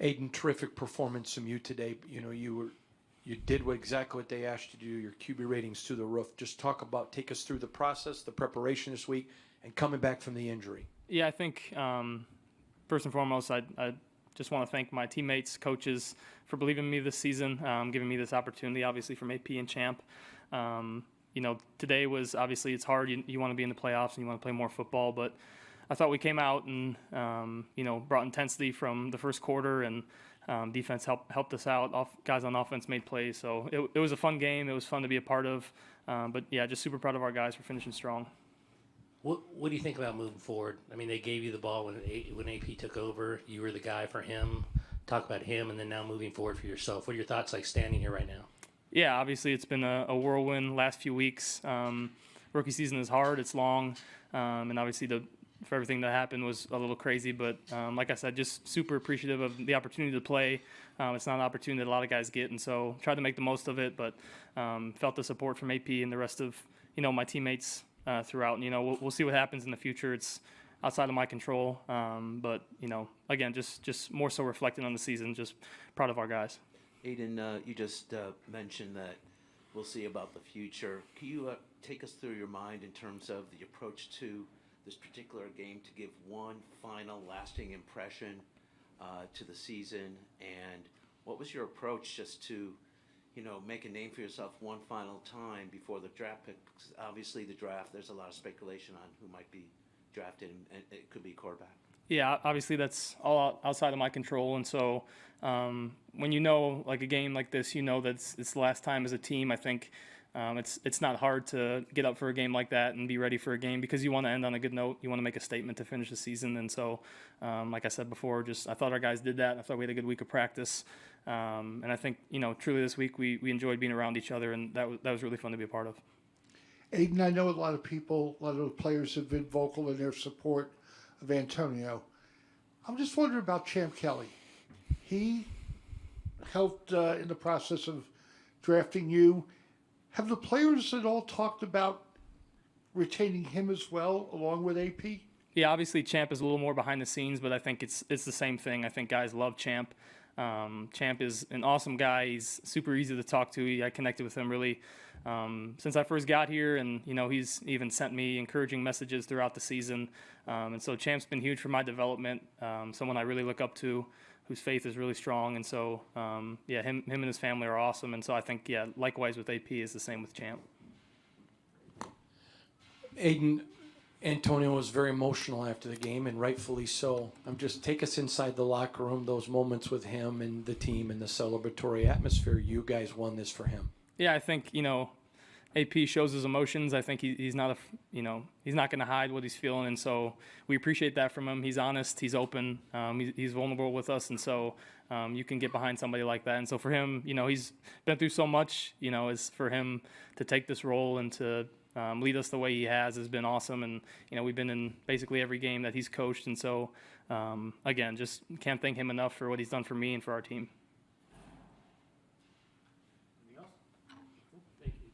Aidan, terrific performance from you today. You know, you did exactly what they asked you to do. Your QB ratings through the roof. Just take us through the process, the preparation this week, and coming back from the injury. Yeah, I think first and foremost, I just want to thank my teammates, coaches for believing in me this season, giving me this opportunity, obviously from AP and Champ. You know, today was obviously it's hard. You want to be in the playoffs and you want to play more football, but I thought we came out and you know, brought intensity from the first quarter, and defense helped us out. Guys on offense made plays, so it was a fun game. It was fun to be a part of. But yeah, just super proud of our guys for finishing strong. What do you think about moving forward? I mean, they gave you the ball when AP took over. You were the guy for him. Talk about him, and then now moving forward for yourself. What are your thoughts like standing here right now? Yeah, obviously it's been a whirlwind last few weeks. Rookie season is hard. It's long, and obviously for everything that happened was a little crazy. But like I said, just super appreciative of the opportunity to play. It's not an opportunity that a lot of guys get, and so tried to make the most of it. But felt the support from AP and the rest of my teammates throughout. And, we'll see what happens in the future. It's outside of my control. But again, just more so reflecting on the season. Just proud of our guys. Aidan, you just mentioned that we'll see about the future. Can you take us through your mind in terms of the approach to this particular game to give one final lasting impression to the season? And what was your approach just to make a name for yourself one final time before the draft pick? Because obviously the draft, there's a lot of speculation on who might be drafted, and it could be quarterback. Yeah, obviously that's all outside of my control, and so when like a game like this, that it's the last time as a team. I think it's not hard to get up for a game like that and be ready for a game, because you want to end on a good note. You want to make a statement to finish the season, and so like I said before, I thought our guys did that. I thought we had a good week of practice, and I think truly this week we enjoyed being around each other, and that was really fun to be a part of. Aidan, I know a lot of the players have been vocal in their support of Antonio. I'm just wondering about Champ Kelly. He helped in the process of drafting you. Have the players at all talked about retaining him as well, along with AP? Yeah, obviously Champ is a little more behind the scenes, but I think it's the same thing. I think guys love Champ. Champ is an awesome guy. He's super easy to talk to. I connected with him really since I first got here, and he's even sent me encouraging messages throughout the season. And so Champ's been huge for my development. Someone I really look up to, whose faith is really strong. And so yeah, him and his family are awesome. And so I think likewise with AP is the same with Champ. Aidan, Antonio was very emotional after the game, and rightfully so. Take us inside the locker room, those moments with him and the team and the celebratory atmosphere. You guys won this for him. Yeah, I think, AP shows his emotions. I think he's not he's not going to hide what he's feeling, and so we appreciate that from him. He's honest, he's open, he's vulnerable with us, and so you can get behind somebody like that. And so for him, he's been through so much. Is for him to take this role and to lead us the way he has been awesome. And we've been in basically every game that he's coached, and so again, just can't thank him enough for what he's done for me and for our team.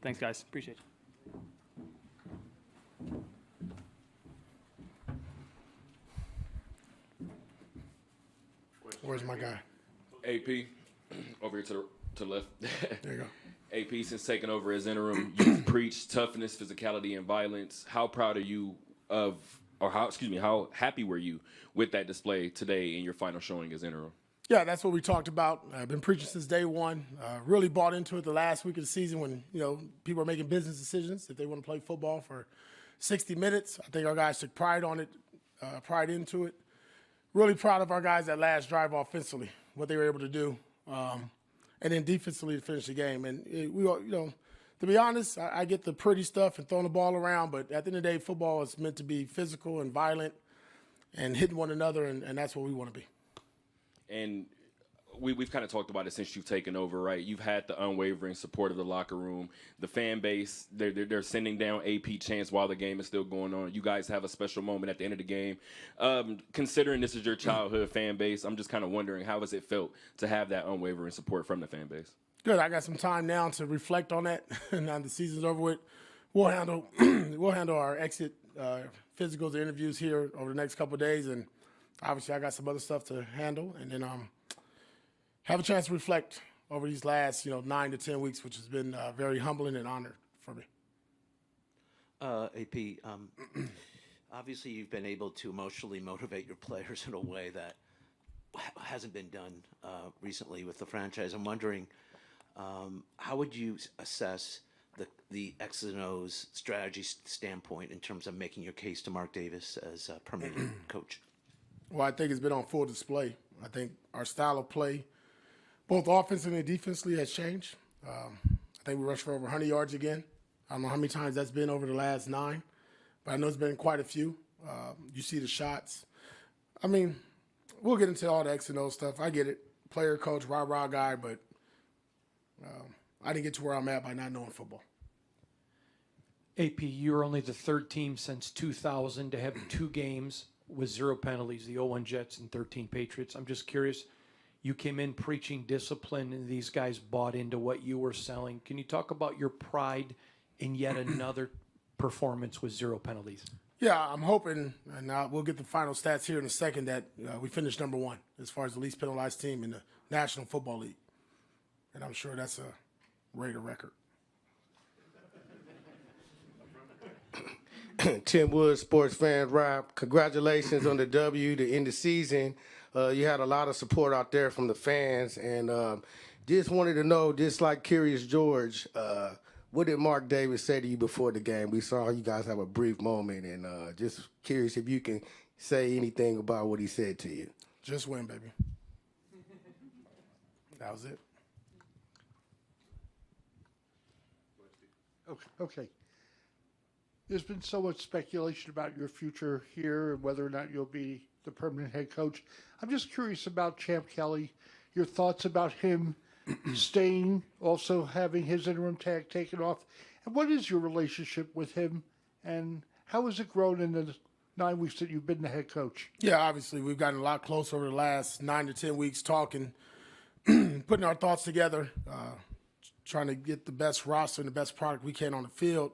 Thanks, guys. Appreciate you. Where's my guy? AP, over here to the left. There you go. AP, since taking over as interim, you've preached toughness, physicality, and violence. How proud are you how happy were you with that display today in your final showing as interim? Yeah, that's what we talked about. I've been preaching since day one. Really bought into it the last week of the season when, people are making business decisions if they want to play football for 60 minutes. I think our guys took pride on it, pride into it. Really proud of our guys that last drive offensively, what they were able to do, and then defensively to finish the game. And to be honest, I get the pretty stuff and throwing the ball around, but at the end of the day, football is meant to be physical and violent and hitting one another, and that's what we want to be. And we've kind of talked about it since you've taken over, right? You've had the unwavering support of the locker room, the fan base. They're sending down AP chants while the game is still going on. You guys have a special moment at the end of the game. Considering this is your childhood fan base, I'm just kind of wondering, how has it felt to have that unwavering support from the fan base? Good. I got some time now to reflect on that. Now the season's over with. We'll handle our exit physicals and interviews here over the next couple of days, and obviously I got some other stuff to handle, and then have a chance to reflect over these last 9 to 10 weeks, which has been very humbling and honored for me. AP, obviously you've been able to emotionally motivate your players in a way that hasn't been done recently with the franchise. I'm wondering, how would you assess the X's and O's strategy standpoint in terms of making your case to Mark Davis as a permanent coach? Well, I think it's been on full display. I think our style of play, both offensively and defensively, has changed. I think we rushed for over 100 yards again. I don't know how many times that's been over the last 9, but I know it's been quite a few. You see the shots. I mean, we'll get into all the X and O stuff. I get it. Player, coach, rah-rah guy, but I didn't get to where I'm at by not knowing football. AP, you're only the third team since 2000 to have 2 games with 0 penalties, the 0-1 Jets and 13 Patriots. I'm just curious, you came in preaching discipline and these guys bought into what you were selling. Can you talk about your pride in yet another performance with 0 penalties? Yeah, I'm hoping, and we'll get the final stats here in a second, that we finished number 1 as far as the least penalized team in the National Football League. And I'm sure that's a Raider record. Tim Woods, sports fan, Rob. Congratulations on the W to end the season. You had a lot of support out there from the fans, and just wanted to know, just like Curious George, what did Mark Davis say to you before the game? We saw you guys have a brief moment, and just curious if you can say anything about what he said to you. Just win, baby. That was it. Okay. There's been so much speculation about your future here and whether or not you'll be the permanent head coach. I'm just curious about Champ Kelly, your thoughts about him staying, also having his interim tag taken off. And what is your relationship with him, and how has it grown in the 9 weeks that you've been the head coach? Yeah, obviously, we've gotten a lot closer over the last 9 to 10 weeks talking, putting our thoughts together, trying to get the best roster and the best product we can on the field.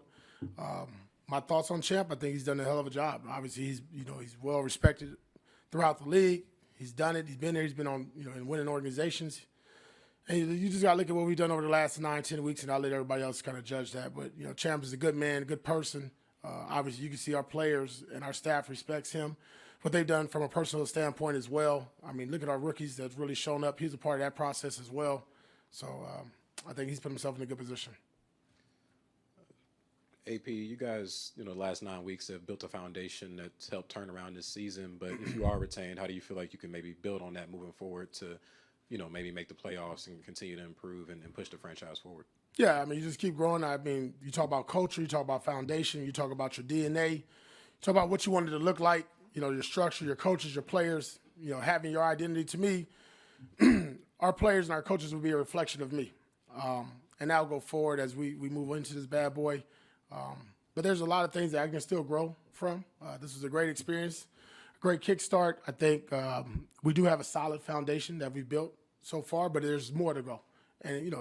My thoughts on Champ, I think he's done a hell of a job. Obviously, he's well respected throughout the league. He's done it. He's been there. He's been on in winning organizations. And you just got to look at what we've done over the last 9, 10 weeks, and I'll let everybody else kind of judge that. But Champ is a good man, a good person. Obviously, you can see our players and our staff respects him. What they've done from a personal standpoint as well. I mean, look at our rookies that's really shown up. He's a part of that process as well. So I think he's put himself in a good position. AP, you guys, the last 9 weeks have built a foundation that's helped turn around this season. But if you are retained, how do you feel like you can maybe build on that moving forward to, maybe make the playoffs and continue to improve and push the franchise forward? Yeah, I mean, you just keep growing. I mean, you talk about culture, you talk about foundation, you talk about your DNA, you talk about what you wanted to look like, your structure, your coaches, your players, having your identity. To me, our players and our coaches will be a reflection of me. And that'll go forward as we move into this bad boy. But there's a lot of things that I can still grow from. This was a great experience, a great kickstart. I think we do have a solid foundation that we've built so far, but there's more to go. And,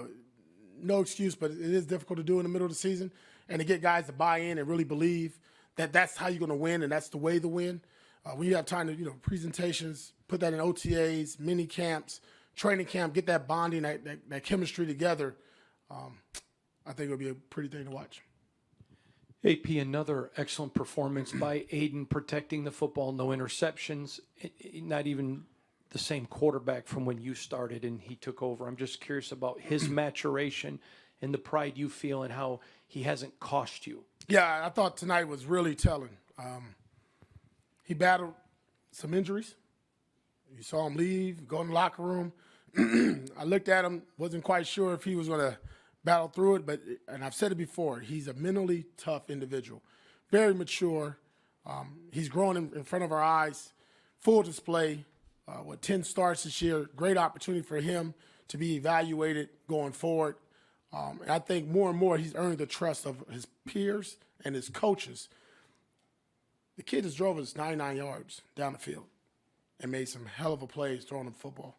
no excuse, but it is difficult to do in the middle of the season. And to get guys to buy in and really believe that that's how you're going to win and that's the way to win. When you have time to, presentations, put that in OTAs, mini camps, training camp, get that bonding, that chemistry together, I think it'll be a pretty thing to watch. AP, another excellent performance by Aidan, protecting the football, no interceptions, not even the same quarterback from when you started and he took over. I'm just curious about his maturation and the pride you feel and how he hasn't cost you. Yeah, I thought tonight was really telling. He battled some injuries. You saw him leave, go in the locker room. I looked at him, wasn't quite sure if he was going to battle through it, and I've said it before, he's a mentally tough individual, very mature. He's growing in front of our eyes, full display. 10 starts this year, great opportunity for him to be evaluated going forward. And I think more and more he's earned the trust of his peers and his coaches. The kid just drove us 99 yards down the field and made some hell of a plays throwing the football.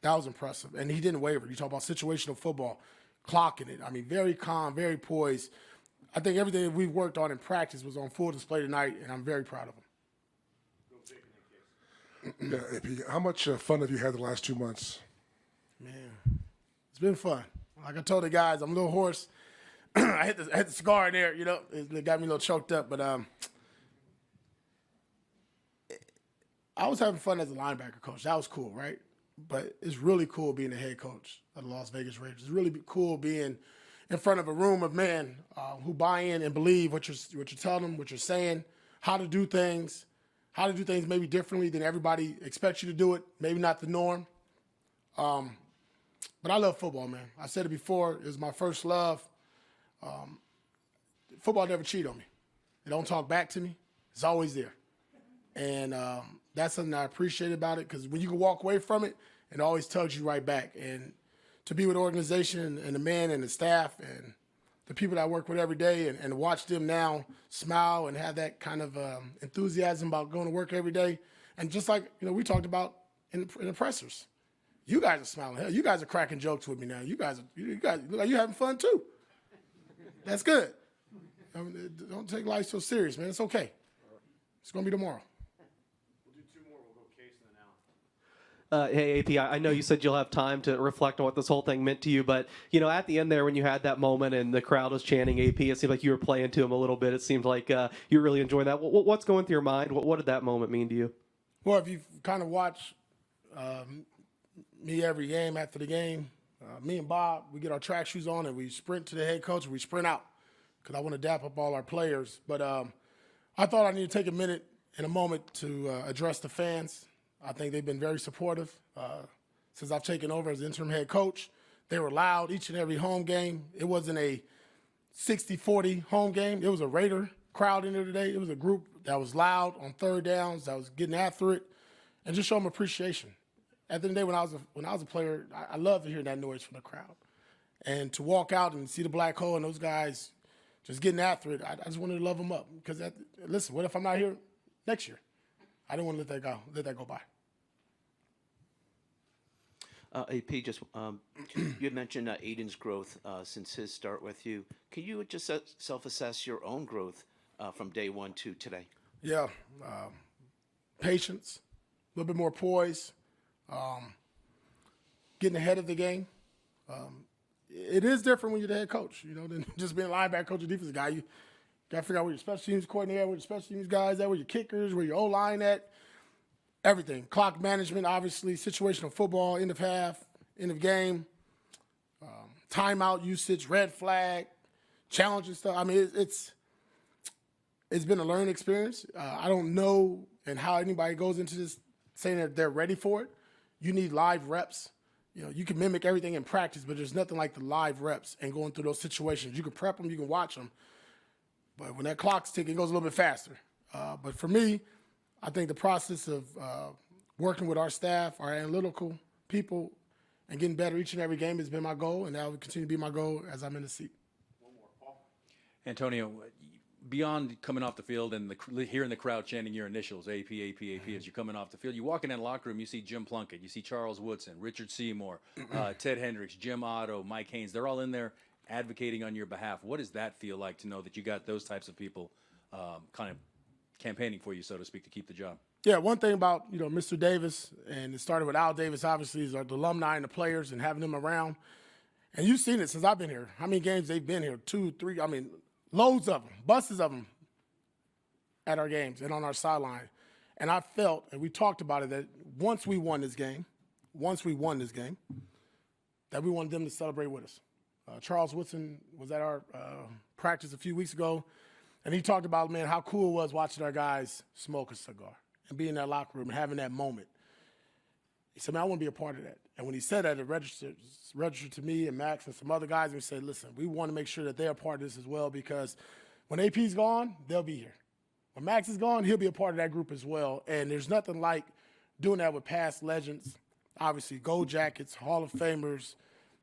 That was impressive. And he didn't waver. You talk about situational football, clocking it. I mean, very calm, very poised. I think everything that we've worked on in practice was on full display tonight, and I'm very proud of him. Yeah, AP, how much fun have you had the last 2 months? Man, it's been fun. Like I told the guys, I'm a little hoarse. I hit the cigar in there, you know. It got me a little choked up, but I was having fun as a linebacker coach. That was cool, right? But it's really cool being the head coach of the Las Vegas Raiders. It's really cool being in front of a room of men who buy in and believe what you're telling them, what you're saying, how to do things maybe differently than everybody expects you to do it, maybe not the norm. But I love football, man. I said it before. It was my first love. Football never cheat on me. It don't talk back to me. It's always there. And that's something I appreciate about it, because when you can walk away from it, it always tugs you right back. And to be with the organization and the men and the staff and the people that I work with every day and watch them now smile and have that kind of enthusiasm about going to work every day. And just like, you know, we talked about in the pressers, you guys are smiling. Hell, you guys are cracking jokes with me now. You guys look like you're having fun too. That's good. I mean, don't take life so serious, man. It's okay. It's going to be tomorrow. Hey, AP, I know you said you'll have time to reflect on what this whole thing meant to you, but, you know, at the end there when you had that moment and the crowd was chanting AP, it seemed like you were playing to him a little bit. It seemed like you were really enjoying that. What's going through your mind? What did that moment mean to you? Well, if you kind of watch me every game after the game, me and Bob, we get our track shoes on and we sprint to the head coach and we sprint out because I want to dap up all our players. But I thought I needed to take a minute and a moment to address the fans. I think they've been very supportive since I've taken over as interim head coach. They were loud each and every home game. It wasn't a 60-40 home game. It was a Raider crowd in there today. It was a group that was loud on third downs, that was getting after it, and just show them appreciation. At the end of the day, when I was a player, I loved to hear that noise from the crowd. And to walk out and see the black hole and those guys just getting after it, I just wanted to love them up. Because, listen, what if I'm not here next year? I didn't want to let that go by. AP, just you had mentioned Aidan's growth since his start with you. Can you just self-assess your own growth from day one to today? Yeah, patience, a little bit more poise, getting ahead of the game. It is different when you're the head coach, you know, than just being a linebacker coach or defensive guy. You got to figure out where your special teams coordinator, where your special teams guys at, where your kickers, where your O-line at, everything. Clock management, obviously, situational football, end of half, end of game, timeout usage, red flag, challenging stuff. I mean, it's been a learning experience. I don't know and how anybody goes into this saying that they're ready for it. You need live reps. You know, you can mimic everything in practice, but there's nothing like the live reps and going through those situations. You can prep them, you can watch them. But when that clock's ticking, it goes a little bit faster. But for me, I think the process of working with our staff, our analytical people, and getting better each and every game has been my goal, and that will continue to be my goal as I'm in the seat. One more, Paul. Antonio, beyond coming off the field and hearing the crowd chanting your initials, AP, AP, AP, as you're coming off the field, you walk in that locker room, you see Jim Plunkett, you see Charles Woodson, Richard Seymour, Ted Hendricks, Jim Otto, Mike Haynes. They're all in there advocating on your behalf. What does that feel like to know that you got those types of people kind of campaigning for you, so to speak, to keep the job? Yeah, one thing about, you know, Mr. Davis, and it started with Al Davis, obviously, is the alumni and the players and having them around. And you've seen it since I've been here. How many games they've been here? 2, 3, I mean, loads of them, buses of them at our games and on our sideline. And I felt, and we talked about it, that once we won this game, that we wanted them to celebrate with us. Charles Woodson was at our practice a few weeks ago, and he talked about, man, how cool it was watching our guys smoke a cigar and be in that locker room and having that moment. He said, man, I want to be a part of that. And when he said that, it registered to me and Max and some other guys, and we said, listen, we want to make sure that they're a part of this as well, because when AP's gone, they'll be here. When Max is gone, he'll be a part of that group as well. And there's nothing like doing that with past legends, obviously Gold Jackets, Hall of Famers,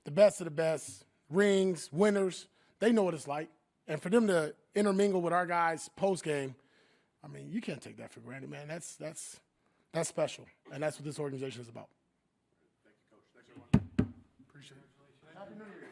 the best of the best, rings, winners. They know what it's like. And for them to intermingle with our guys post-game, I mean, you can't take that for granted, man. That's special, and that's what this organization is about. Thank you, Coach. Thanks, everyone. Appreciate it. Happy New Year.